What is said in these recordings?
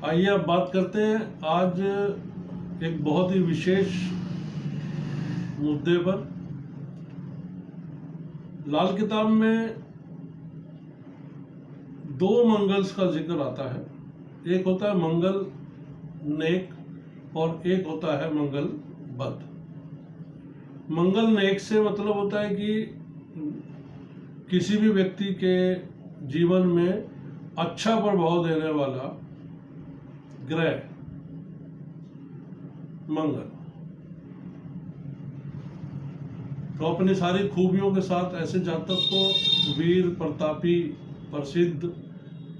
आइए अब बात करते हैं आज एक बहुत ही विशेष मुद्दे पर। लाल किताब में दो मंगल्स का जिक्र आता है। एक होता है मंगल नेक और एक होता है मंगल बद। मंगल नेक से मतलब होता है कि किसी भी व्यक्ति के जीवन में अच्छा प्रभाव देने वाला ग्रह मंगल, तो अपनी सारी खूबियों के साथ ऐसे जातक को वीर, प्रतापी, प्रसिद्ध,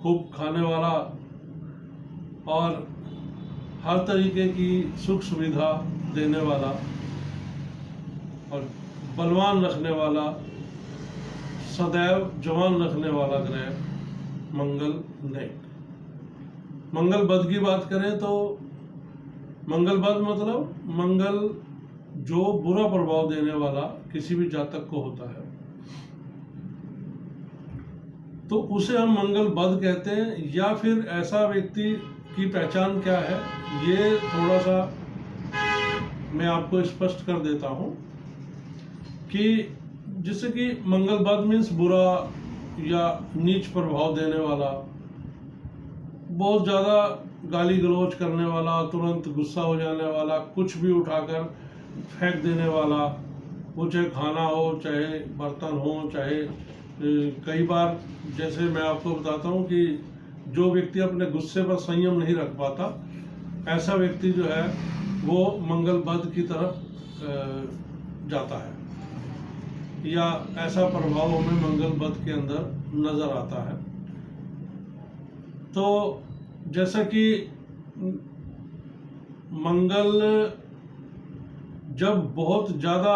खूब खाने वाला और हर तरीके की सुख सुविधा देने वाला और बलवान रखने वाला, सदैव जवान रखने वाला ग्रह मंगल नेक। मंगल बद की बात करें तो मंगल बद मतलब मंगल जो बुरा प्रभाव देने वाला किसी भी जातक को होता है तो उसे हम मंगल बद कहते हैं। या फिर ऐसा व्यक्ति की पहचान क्या है, ये थोड़ा सा मैं आपको स्पष्ट कर देता हूं कि जिससे कि मंगल बद मीन्स बुरा या नीच प्रभाव देने वाला, बहुत ज़्यादा गाली गलौज करने वाला, तुरंत गुस्सा हो जाने वाला, कुछ भी उठाकर फेंक देने वाला, वो चाहे खाना हो, चाहे बर्तन हो, चाहे कई बार जैसे मैं आपको बताता हूँ कि जो व्यक्ति अपने गुस्से पर संयम नहीं रख पाता, ऐसा व्यक्ति जो है वो मंगल बद की तरफ जाता है या ऐसा प्रभाव हमें मंगल बद के अंदर नजर आता है। तो जैसा कि मंगल जब बहुत ज़्यादा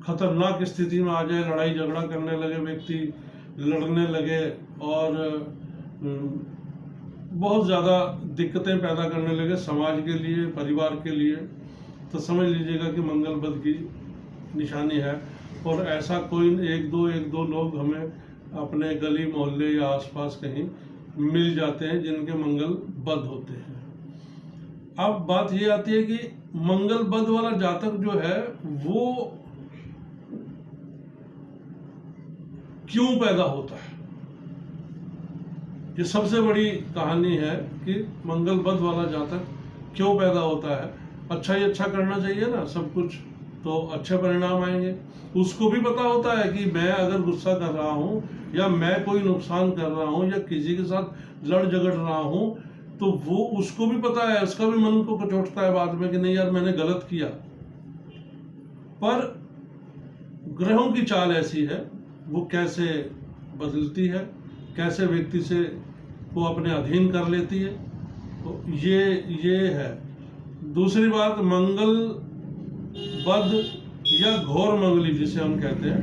खतरनाक स्थिति में आ जाए, लड़ाई झगड़ा करने लगे, व्यक्ति लड़ने लगे और बहुत ज़्यादा दिक्कतें पैदा करने लगे समाज के लिए, परिवार के लिए, तो समझ लीजिएगा कि मंगल बद की निशानी है। और ऐसा कोई एक दो लोग हमें अपने गली मोहल्ले या आसपास कहीं मिल जाते हैं जिनके मंगल बद होते हैं। अब बात ये आती है कि मंगल बद वाला जातक जो है वो क्यों पैदा होता है। ये सबसे बड़ी कहानी है कि मंगल बद वाला जातक क्यों पैदा होता है। अच्छा ही अच्छा करना चाहिए ना, सब कुछ तो अच्छे परिणाम आएंगे। उसको भी पता होता है कि मैं अगर गुस्सा कर रहा हूँ या मैं कोई नुकसान कर रहा हूँ या किसी के साथ लड़ झगड़ रहा हूँ तो वो उसको भी पता है, उसका भी मन को कचोटता है बाद में कि नहीं यार मैंने गलत किया। पर ग्रहों की चाल ऐसी है, वो कैसे बदलती है, कैसे व्यक्ति से वो अपने अधीन कर लेती है, तो ये है। दूसरी बात, मंगल बद या घोर मंगली जिसे हम कहते हैं,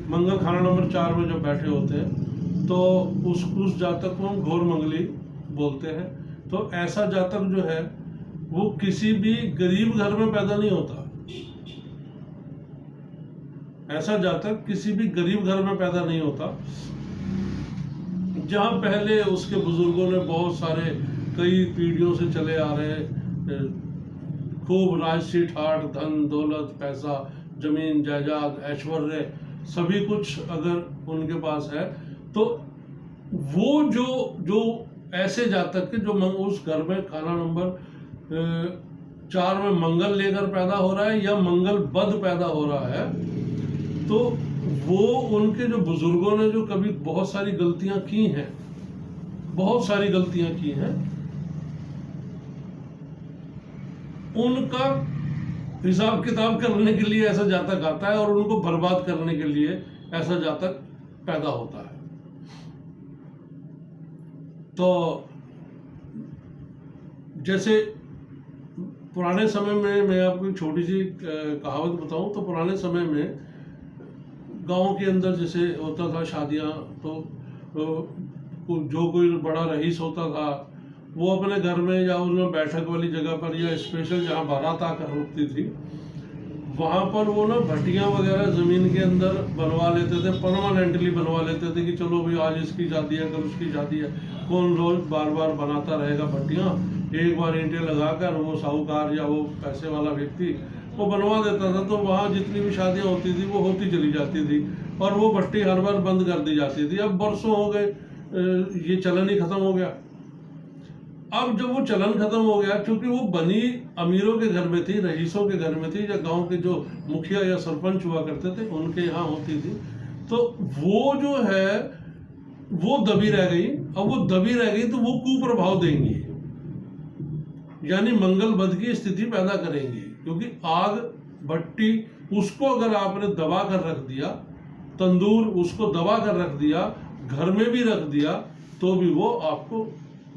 मंगल खाना नंबर 4 में जब बैठे होते हैं तो उस जातक को हम घोर मंगली बोलते हैं। तो ऐसा जातक जो है वो किसी भी गरीब घर में पैदा नहीं होता। ऐसा जातक किसी भी गरीब घर में पैदा नहीं होता। जहां पहले उसके बुजुर्गों ने बहुत सारे कई पीढ़ियों से चले आ रहे खूब राजसी ठाट, धन दौलत, पैसा, जमीन जायदाद, ऐश्वर्य, सभी कुछ अगर उनके पास है तो वो जो ऐसे जातक के जो उस घर में खाना नंबर 4 में मंगल लेकर पैदा हो रहा है या मंगल बद पैदा हो रहा है, तो वो उनके जो बुजुर्गों ने जो कभी बहुत सारी गलतियां की हैं, बहुत सारी गलतियां की हैं, उनका हिसाब किताब करने के लिए ऐसा जातक आता है और उनको बर्बाद करने के लिए ऐसा जातक पैदा होता है। तो जैसे पुराने समय में मैं आपको एक छोटी सी कहावत बताऊं तो पुराने समय में गांव के अंदर जैसे होता था शादियां, तो जो कोई बड़ा रईस होता था वो अपने घर में या उसमें बैठक वाली जगह पर या स्पेशल जहां बारात आकर रुकती थी वहाँ पर वो ना भट्टियाँ वगैरह ज़मीन के अंदर बनवा लेते थे, परमानेंटली बनवा लेते थे कि चलो भाई आज इसकी शादी है, कल उसकी शादी है, कौन रोज बार बार बनाता रहेगा भट्टियाँ। एक बार ईंटें लगाकर वो साहूकार या वो पैसे वाला व्यक्ति वो बनवा देता था, तो वहाँ जितनी भी शादियाँ होती थी वो होती चली जाती थी और वो भट्टी हर बार बंद कर दी जाती थी। अब बरसों हो गए, ये चलन ही खत्म हो गया। अब जब वो चलन खत्म हो गया, क्योंकि वो बनी अमीरों के घर में थी, रईसों के घर में थी, या गांव के जो मुखिया या सरपंच हुआ करते थे उनके यहाँ होती थी, तो वो जो है वो दबी रह गई। अब वो दबी रह गई तो वो कुप्रभाव देंगी, यानी मंगल बद की स्थिति पैदा करेंगी। क्योंकि आग भट्टी उसको अगर आपने दबा कर रख दिया, तंदूर उसको दबा कर रख दिया, घर में भी रख दिया, तो भी वो आपको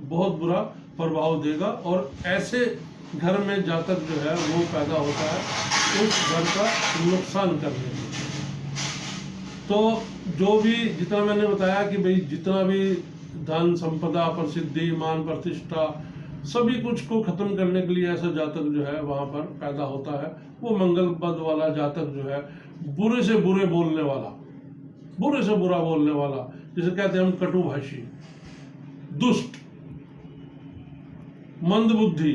बहुत बुरा प्रभाव देगा और ऐसे घर में जातक जो है वो पैदा होता है उस घर का नुकसान करने के। तो जो भी जितना मैंने बताया कि भाई जितना भी धन संपदा प्रसिद्धि मान प्रतिष्ठा सभी कुछ को खत्म करने के लिए ऐसा जातक जो है वहां पर पैदा होता है। वो मंगल पद वाला जातक जो है बुरे से बुरे बोलने वाला, बुरे से बुरा बोलने वाला, जिसे कहते हैं हम कटुभाषी, दुष्ट, मंद बुद्धि,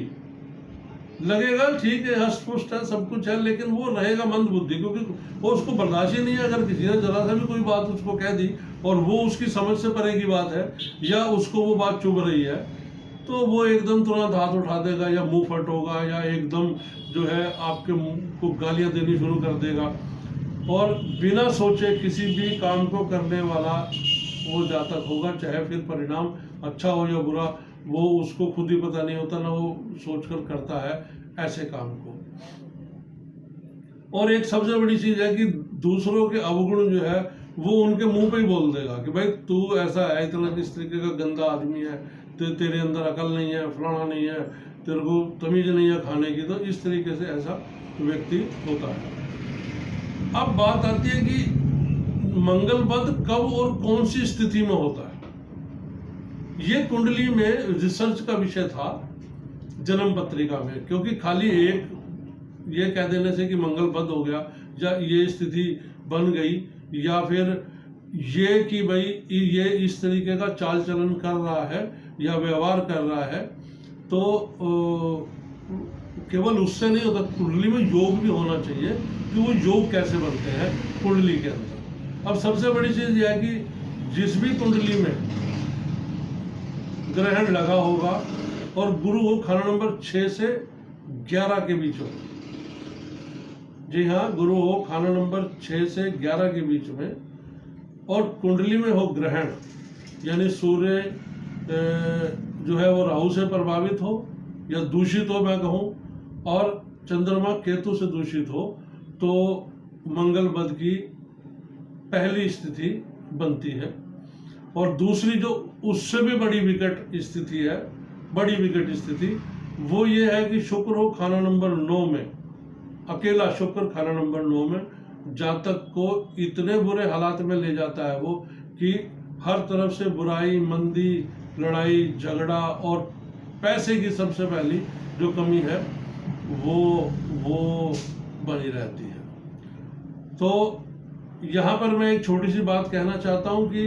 लगेगा ठीक है हष्ट पुष्ट है सब कुछ है, लेकिन वो रहेगा मंद बुद्धि, क्योंकि वो उसको बर्दाश्त ही नहीं है। अगर किसी ने जरा सा भी कोई बात उसको कह दी और वो उसकी समझ से परे की बात है या उसको वो बात चुभ रही है, तो वो एकदम तुरंत हाथ उठा देगा या मुंह फट होगा या एकदम जो है आपके मुंह को गालियां देनी शुरू कर देगा। और बिना सोचे किसी भी काम को करने वाला वो जातक होगा, चाहे फिर परिणाम अच्छा हो या बुरा वो उसको खुद ही पता नहीं होता, ना वो सोचकर करता है ऐसे काम को। और एक सबसे बड़ी चीज है कि दूसरों के अवगुण जो है वो उनके मुंह पे ही बोल देगा कि भाई तू ऐसा है, इतना इस तरीके का गंदा आदमी है, तेरे अंदर अकल नहीं है, फलाना नहीं है, तेरे को तमीज नहीं है खाने की। तो इस तरीके से ऐसा व्यक्ति होता है। अब बात आती है कि मंगल बद कब और कौन सी स्थिति में होता है। ये कुंडली में रिसर्च का विषय था जन्म पत्रिका में, क्योंकि खाली एक ये कह देने से कि मंगल बद हो गया या ये स्थिति बन गई या फिर ये कि भाई ये इस तरीके का चाल चलन कर रहा है या व्यवहार कर रहा है, तो केवल उससे नहीं होता। कुंडली में योग भी होना चाहिए कि वो योग कैसे बनते हैं कुंडली के अंदर। अब सबसे बड़ी चीज यह है कि जिस भी कुंडली में ग्रहण लगा होगा और गुरु हो खाना नंबर 6 से 11 के बीच हो, जी हाँ गुरु हो खाना नंबर 6 से 11 के बीच में, और कुंडली में हो ग्रहण यानी सूर्य जो है वो राहु से प्रभावित हो या दूषित हो मैं कहूँ, और चंद्रमा केतु से दूषित हो, तो मंगल बद की पहली स्थिति बनती है। और दूसरी जो उससे भी बड़ी विकट स्थिति है, बड़ी विकट स्थिति वो ये है कि शुक्र हो खाना नंबर 9 में, अकेला शुक्र खाना नंबर 9 में जातक को इतने बुरे हालात में ले जाता है वो कि हर तरफ से बुराई, मंदी, लड़ाई झगड़ा और पैसे की सबसे पहली जो कमी है वो बनी रहती है। तो यहाँ पर मैं एक छोटी सी बात कहना चाहता हूँ कि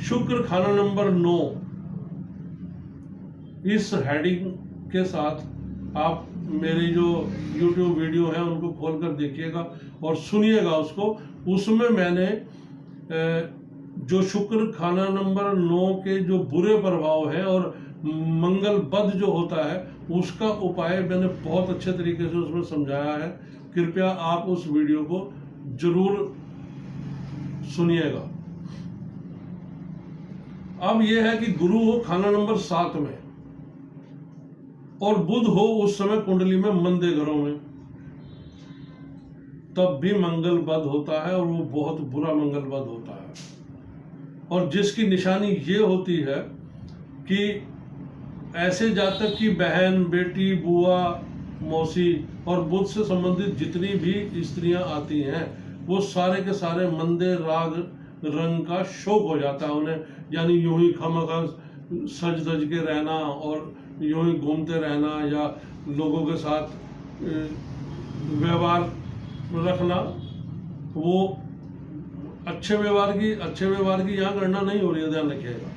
शुक्र खाना नंबर 9 इस हेडिंग के साथ आप मेरी जो YouTube वीडियो है उनको खोलकर देखिएगा और सुनिएगा उसको। उसमें मैंने जो शुक्र खाना नंबर 9 के जो बुरे प्रभाव है और मंगल बद जो होता है उसका उपाय मैंने बहुत अच्छे तरीके से उसमें समझाया है। कृपया आप उस वीडियो को जरूर सुनिएगा। अब यह है कि गुरु हो खाना नंबर 7 में और बुध हो उस समय कुंडली में मंदे घरों में, तब भी मंगल बद होता है और वो बहुत बुरा मंगल बद होता है। और जिसकी निशानी ये होती है कि ऐसे जातक की बहन, बेटी, बुआ, मौसी और बुध से संबंधित जितनी भी स्त्रियां आती हैं वो सारे के सारे मंदे राग रंग का शौक हो जाता है उन्हें, यानी यूं ही खामखा सज धज के रहना और यूं ही घूमते रहना या लोगों के साथ व्यवहार रखना, वो अच्छे व्यवहार की यहाँ गणना नहीं हो रही है, ध्यान रखिएगा।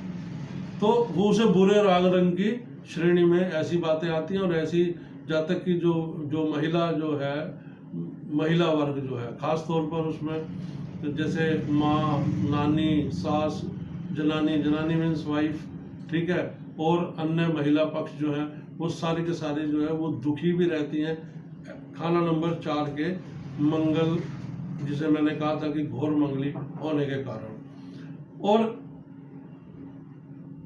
तो वो उसे बुरे राग रंग की श्रेणी में ऐसी बातें आती हैं। और ऐसी जातक की जो महिला जो है, महिला वर्ग जो है, खास तौर पर उसमें जैसे माँ, नानी, सास, जनानी मीन्स वाइफ, ठीक है, और अन्य महिला पक्ष जो है वो सारे के सारे जो है वो दुखी भी रहती हैं खाना नंबर 4 के मंगल, जिसे मैंने कहा था कि घोर मंगली होने के कारण। और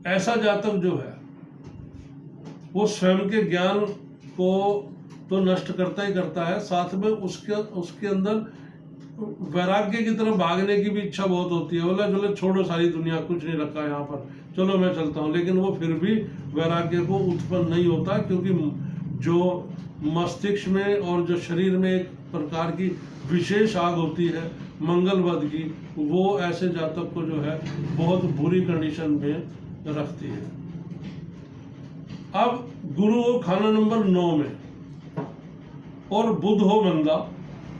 ऐसा जातक जो है वो स्वयं के ज्ञान को तो नष्ट करता ही करता है, साथ में उसके अंदर वैराग्य की तरफ भागने की भी इच्छा बहुत होती है। बोला चलो छोड़ो सारी दुनिया, कुछ नहीं रखा यहाँ पर, चलो मैं चलता हूँ। लेकिन वो फिर भी वैराग्य को उत्पन्न नहीं होता, क्योंकि जो मस्तिष्क में और जो शरीर में एक प्रकार की विशेष आग होती है मंगलवद की, वो ऐसे जातक को जो है बहुत बुरी कंडीशन में रखती है। अब गुरु हो खाना नंबर 9 में और बुध हो मंदा,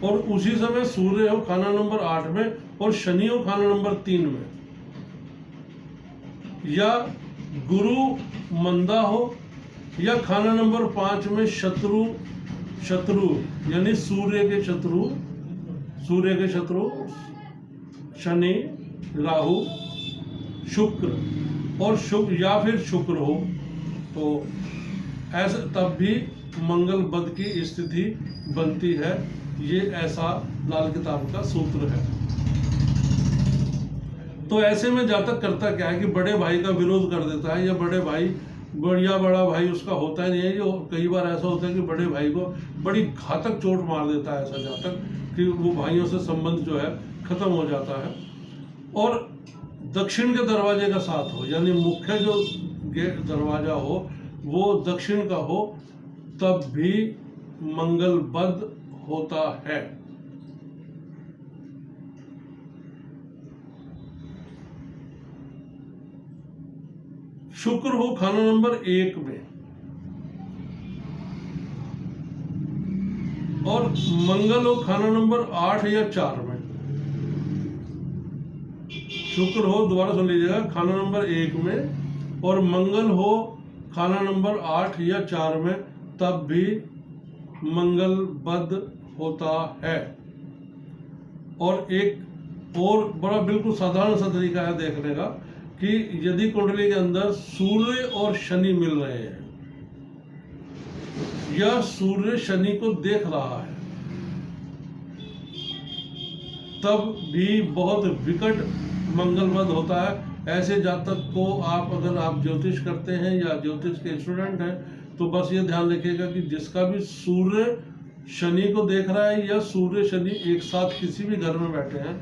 और उसी समय सूर्य हो खाना नंबर 8 में और शनि हो खाना नंबर 3 में, या गुरु मंदा हो या खाना नंबर 5 में शत्रु यानी सूर्य के शत्रु शनि, राहु, शुक्र और या फिर शुक्र हो, तो ऐसा तब भी मंगल बद की स्थिति बनती है। ये ऐसा लाल किताब का सूत्र है। तो ऐसे में जातक करता क्या है कि बड़े भाई का विरोध कर देता है, या बड़ा भाई उसका होता ही नहीं है। जो कई बार ऐसा होता है कि बड़े भाई को बड़ी घातक चोट मार देता है ऐसा जातक कि वो भाइयों से संबंध जो है खत्म हो जाता है। और दक्षिण के दरवाजे का साथ हो, यानी मुख्य जो गेट दरवाजा हो वो दक्षिण का हो, तब भी मंगल बद होता है। शुक्र हो खाना नंबर 1 में और मंगल हो खाना नंबर 8 या 4 में। शुक्र हो, दोबारा सुन लीजिएगा, खाना नंबर 1 में और मंगल हो खाना नंबर 8 या 4 में, तब भी मंगल बद होता है। और एक और बड़ा बिल्कुल साधारण सा तरीका है देखने का कि यदि कुंडली के अंदर सूर्य और शनि मिल रहे हैं या सूर्य शनि को देख रहा है, तब भी बहुत विकट मंगलवद होता है। ऐसे जातक को अगर आप ज्योतिष करते हैं या ज्योतिष के स्टूडेंट हैं, तो बस ये ध्यान रखिएगा कि जिसका भी सूर्य शनि को देख रहा है या सूर्य शनि एक साथ किसी भी घर में बैठे हैं,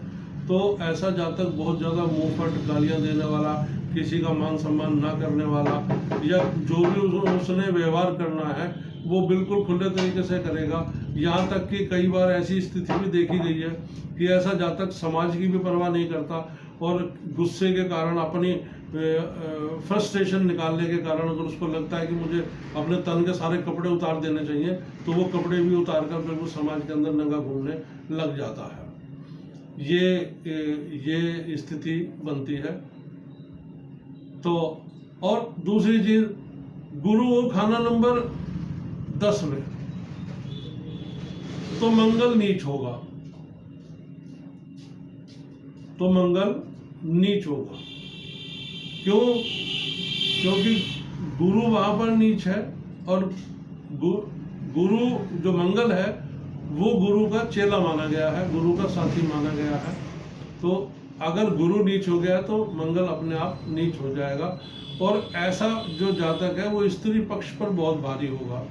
तो ऐसा जातक बहुत ज़्यादा मुंहफट गालियां देने वाला, किसी का मान सम्मान ना करने वाला, या जो भी उसने व्यवहार करना है वो बिल्कुल खुले तरीके से करेगा। यहाँ तक कि कई बार ऐसी स्थिति भी देखी गई है कि ऐसा जातक समाज की भी परवाह नहीं करता और गुस्से के कारण, अपनी फ्रस्ट्रेशन निकालने के कारण, अगर उसको लगता है कि मुझे अपने तन के सारे कपड़े उतार देने चाहिए, तो वो कपड़े भी उतार कर फिर वो समाज के अंदर नंगा घूमने लग जाता है। ये स्थिति बनती है। तो और दूसरी चीज, गुरु हो खाना नंबर 10 में, तो मंगल नीच होगा, क्योंकि गुरु वहां पर नीच है और गुरु जो मंगल है वो गुरु का चेला माना गया है, गुरु का साथी माना गया है। तो अगर गुरु नीच हो गया तो मंगल अपने आप नीच हो जाएगा। और ऐसा जो जातक है वो स्त्री पक्ष पर बहुत भारी होगा,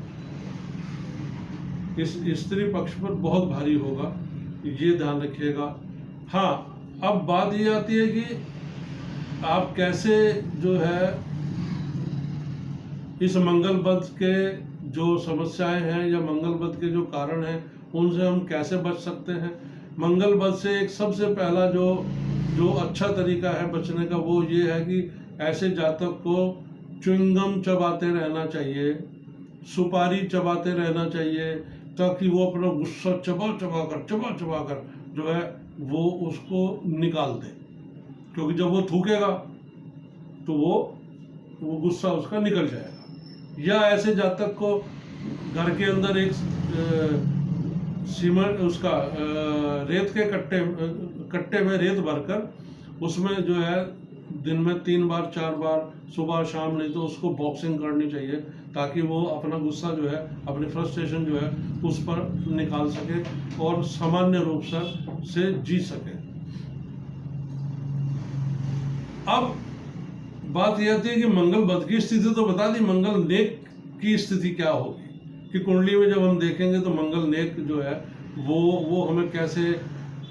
इस स्त्री पक्ष पर बहुत भारी होगा, ये ध्यान रखिएगा। हाँ, अब बात ये आती है कि आप कैसे जो है इस मंगल बद के जो समस्याएं हैं या मंगल बद के जो कारण हैं उनसे हम कैसे बच सकते हैं। मंगल बद से एक सबसे पहला जो अच्छा तरीका है बचने का, वो ये है कि ऐसे जातक को च्युइंगम चबाते रहना चाहिए, सुपारी चबाते रहना चाहिए, ताकि वो अपना गुस्सा चबा चबा कर जो है वो उसको निकाल दे, क्योंकि जब वो थूकेगा तो वो गुस्सा उसका निकल जाएगा। या ऐसे जातक को घर के अंदर एक सीमेंट उसका रेत के कट्टे में रेत भरकर उसमें जो है दिन में 3 बार 4 बार सुबह शाम, नहीं तो उसको बॉक्सिंग करनी चाहिए, ताकि वो अपना गुस्सा जो है, अपनी फ्रस्ट्रेशन जो है उस पर निकाल सके और सामान्य रूप से जी सके। अब बात यह थी कि मंगल बद की स्थिति तो बता दी, मंगल नेक की स्थिति क्या होगी कि कुंडली में जब हम देखेंगे तो मंगल नेक जो है वो हमें कैसे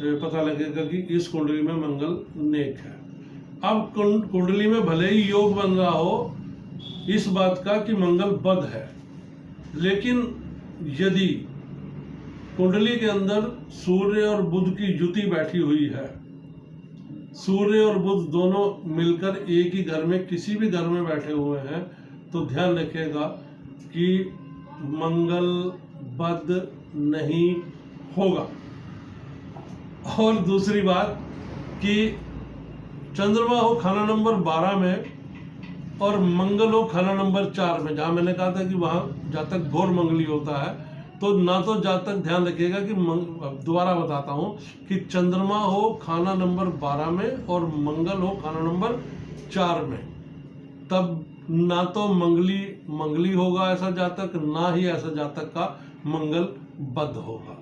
पता लगेगा कि इस कुंडली में मंगल नेक है। अब कुंडली में भले ही योग बन रहा हो इस बात का कि मंगल बद है, लेकिन यदि कुंडली के अंदर सूर्य और बुध की युति बैठी हुई है, सूर्य और बुध दोनों मिलकर एक ही घर में किसी भी घर में बैठे हुए हैं, तो ध्यान रखिएगा कि मंगल बद नहीं होगा। और दूसरी बात कि चंद्रमा हो खाना नंबर 12 में और मंगल हो खाना नंबर 4 में, जहां मैंने कहा था कि वहां जातक घोर मंगली होता है, तो ना तो जातक ध्यान रखिएगा कि दोबारा बताता हूं कि चंद्रमा हो खाना नंबर 12 में और मंगल हो खाना नंबर 4 में, तब ना तो मंगली होगा ऐसा जातक, ना ही ऐसा जातक का मंगल बद होगा।